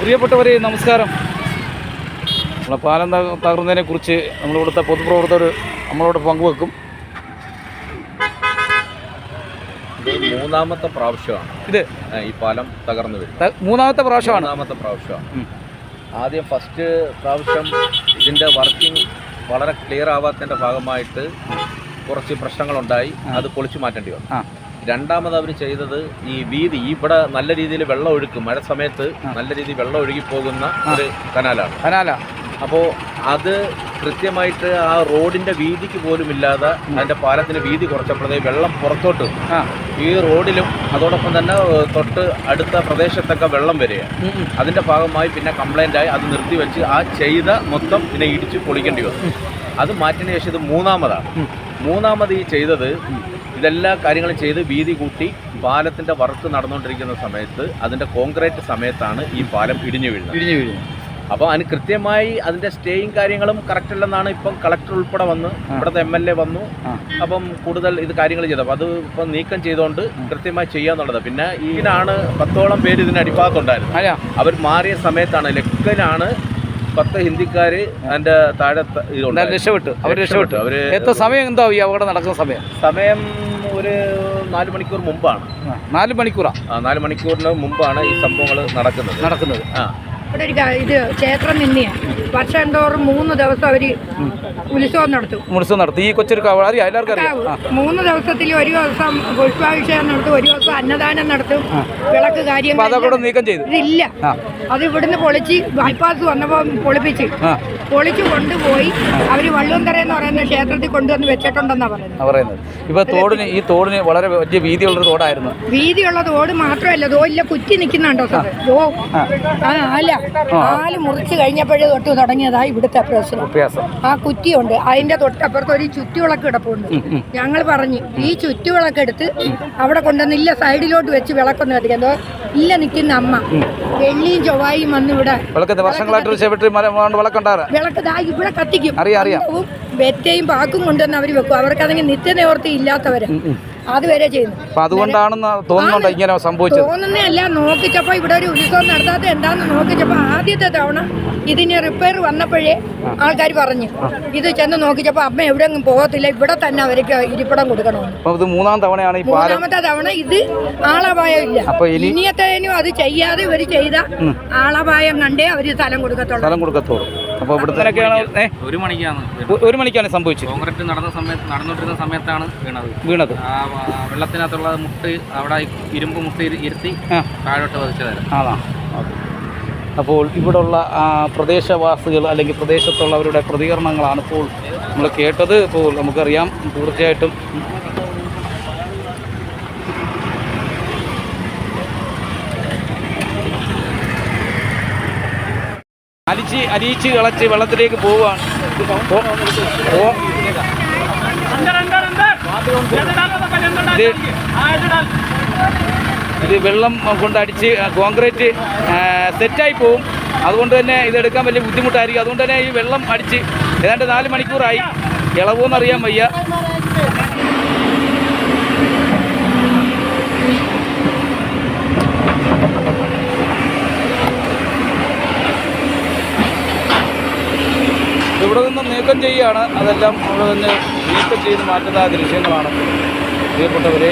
പ്രിയപ്പെട്ടവരെ നമസ്കാരം. നമ്മളെ പാലം തകർന്നതിനെ കുറിച്ച് നമ്മളിവിടുത്തെ പൊതുപ്രവർത്തകർ നമ്മളോട് പങ്കുവെക്കും. മൂന്നാമത്തെ പ്രാവശ്യമാണ് ഇത് ഈ പാലം തകർന്നു വരും. മൂന്നാമത്തെ പ്രാവശ്യമാണ്. ആദ്യം ഫസ്റ്റ് പ്രാവശ്യം ഇതിൻ്റെ വർക്കിംഗ് വളരെ ക്ലിയർ ആവാത്തതിൻ്റെ ഭാഗമായിട്ട് കുറച്ച് പ്രശ്നങ്ങളുണ്ടായി. അത് പൊളിച്ചു മാറ്റേണ്ടി വന്നു. രണ്ടാമത് അവർ ചെയ്തത് ഈ വീതി ഇവിടെ നല്ല രീതിയിൽ വെള്ളം ഒഴുക്കും, മഴ സമയത്ത് നല്ല രീതിയിൽ വെള്ളം ഒഴുകി പോകുന്ന ഒരു കനാലാണ്. അപ്പോൾ അത് കൃത്യമായിട്ട് ആ റോഡിന്റെ വീതിക്ക് പോലും ഇല്ലാതെ അതിന്റെ പാലത്തിന് വീതി കുറച്ചപ്പോഴേ വെള്ളം പുറത്തോട്ട് ഈ റോഡിലും അതോടൊപ്പം തന്നെ തൊട്ട് അടുത്ത പ്രദേശത്തൊക്കെ വെള്ളം വരികയാണ്. അതിന്റെ ഭാഗമായി പിന്നെ കംപ്ലൈന്റ് ആയി അത് നിർത്തിവെച്ച് ആ ചെയ്ത മൊത്തം പിന്നെ ഇടിച്ച് പൊളിക്കേണ്ടി വന്നു. അത് മാറ്റിന് ശേഷം ഇത് മൂന്നാമത് ഈ ചെയ്തത് ഇതെല്ലാ കാര്യങ്ങളും ചെയ്ത് വീതി കൂട്ടി പാലത്തിന്റെ വർക്ക് നടന്നുകൊണ്ടിരിക്കുന്ന സമയത്ത് അതിന്റെ കോൺക്രീറ്റ് സമയത്താണ് ഈ പാലം ഇടിഞ്ഞു വീഴുന്നത്. അപ്പോൾ അതിന് കൃത്യമായി അതിന്റെ സ്റ്റേയും കാര്യങ്ങളും കറക്റ്റ് അല്ലെന്നാണ് ഇപ്പം കളക്ടർ ഉൾപ്പെടെ വന്ന് ഇവിടുത്തെ MLA വന്നു. അപ്പം കൂടുതൽ ഇത് കാര്യങ്ങൾ ചെയ്തു. അപ്പോൾ അത് ഇപ്പം നീക്കം ചെയ്തുകൊണ്ട് കൃത്യമായി ചെയ്യാന്നുള്ളത്. പിന്നെ ഇതിനാണ് 10ഓളം പേര് ഇതിന് അടിഭാഗത്തുണ്ടായിരുന്നു. അവർ മാറിയ സമയത്താണ് ലക്കലാണ് 10 ഹിന്ദിക്കാര് അതിന്റെ താഴെ രക്ഷപ്പെട്ടു. അവര് എത്ര സമയം എന്താ ഈ അപകടം നടക്കുന്ന സമയം ഒരു 4 മണിക്കൂർ മുമ്പാണ്. 4 മണിക്കൂറാ? 4 മണിക്കൂറിന് മുമ്പാണ് ഈ സംഭവങ്ങൾ നടക്കുന്നത്. ഇവിടെ ഒരു ഇത് ക്ഷേത്രം തന്നെയാണ്. വർഷം തോറും 3 ദിവസം അവര് ഉത്സവം നടത്തും. ഈ കൊച്ചൊരു 3 ദിവസത്തിൽ ഒരു ദിവസം പുഷ്പാഭിഷേകം നടത്തും, ഒരു ദിവസം അന്നദാനം നടത്തും, വിളക്ക് കാര്യം ഇതില്ല. അത് ഇവിടുന്ന് പൊളിച്ച് ബൈപ്പാസ് വന്നപ്പോ പൊളിച്ചു കൊണ്ടുപോയി അവര് വള്ളുവന്തറ എന്ന് പറയുന്ന ക്ഷേത്രത്തിൽ കൊണ്ടുവന്ന് വെച്ചിട്ടുണ്ടെന്നാ പറയുന്നത്. ഇപ്പൊ ഈ തോടിന് വളരെ വലിയ വീതിയുള്ളൊരു തോടായിരുന്നു. വീതിയുള്ള തോട് മാത്രമല്ല, തോലില്ല കുറ്റി നിൽക്കുന്നുണ്ടോ സാർ? ആല് മുറിച്ച് കഴിഞ്ഞപ്പോഴേ തൊട്ട് തുടങ്ങിയതാ ഇവിടുത്തെ പ്രശ്നം. ആ കുറ്റിയുണ്ട്, അതിന്റെ തൊട്ടപ്പുറത്ത് ഒരു ചുറ്റുവിളക്ക് കിടപ്പുണ്ട്. ഞങ്ങൾ പറഞ്ഞു ഈ ചുറ്റുവിളക്ക് എടുത്ത് അവിടെ കൊണ്ടുവന്നില്ല സൈഡിലോട്ട് വെച്ച് വിളക്കൊന്നും കത്തിക്കാൻ ഇല്ല. നിൽക്കുന്ന അമ്മ വെള്ളിയും ചൊവ്വായും വന്ന് ഇവിടെ വിളക്ക് ഇവിടെ കത്തിക്കും. വെറ്റയും പാക്കും കൊണ്ടുവന്ന് അവര് വെക്കും. അവർക്കതെങ്കിൽ നിത്യനിവർത്തി ഇല്ലാത്തവര് അതുവരെ ചെയ്യുന്നു. അതുകൊണ്ടാണെന്ന് തോന്നുന്നുണ്ടോ ഇങ്ങനെ സംഭവിച്ചത്? തോന്നുന്നേ അല്ല. നോക്കിച്ചപ്പോ ഇവിടെ ഒരു ഉത്സവം നടത്താത്ത എന്താന്ന് നോക്കിച്ചപ്പോ ആദ്യത്തെ തവണ ഇതിന് റിപ്പയർ വന്നപ്പോഴേ ആൾക്കാർ പറഞ്ഞു. ഇത് ചെന്ന് നോക്കിച്ചപ്പോ അമ്മ എവിടെയെങ്കിലും പോകത്തില്ല, ഇവിടെ തന്നെ അവർക്ക് ഇരിപ്പിടം കൊടുക്കണമെന്ന്. മൂന്നാമത്തെ തവണ ഇത് ആളപായം ഇല്ല. ഇനിയത്തേനും അത് ചെയ്യാതെ ഇവര് ചെയ്ത ആളപായം കണ്ടേ അവര് സ്ഥലം കൊടുക്കത്തുള്ളൂ. അപ്പൊ ഇവിടുത്തെ 1 മണിക്കാണ് സംഭവിച്ചത്. കോൺക്രീറ്റ് നടന്നുകൊണ്ടിരുന്ന സമയത്താണ് വീണത്. വെള്ളത്തിനകത്തുള്ള മുട്ട് അവിടെ ഇരുമ്പ് മുട്ട് ഇരുത്തി താഴോട്ട് പതിച്ചതായിരുന്നു. അപ്പോൾ ഇവിടെയുള്ള പ്രദേശവാസികൾ അല്ലെങ്കിൽ പ്രദേശത്തുള്ളവരുടെ പ്രതികരണങ്ങളാണ് ഇപ്പോൾ നമ്മൾ കേട്ടത്. ഇപ്പോൾ നമുക്കറിയാം തീർച്ചയായിട്ടും അലിയിച്ച് കളച്ച് വെള്ളത്തിലേക്ക് പോവുകയാണ്. ഇത് വെള്ളം കൊണ്ടടിച്ച് കോൺക്രീറ്റ് സെറ്റായി പോവും. അതുകൊണ്ട് തന്നെ ഇതെടുക്കാൻ വലിയ ബുദ്ധിമുട്ടായിരിക്കും. അതുകൊണ്ട് തന്നെ ഈ വെള്ളം അടിച്ച് ഏതാണ്ട് 4 മണിക്കൂറായി. ഇളവോന്നറിയാൻ വയ്യ. ഇവിടെ നിന്ന് നീക്കം ചെയ്യുകയാണ്. അതെല്ലാം ഇവിടെ നിന്ന് നീക്കം ചെയ്ത് മാറ്റുന്ന ദൃശ്യങ്ങളാണ് പ്രിയപ്പെട്ടവരെ.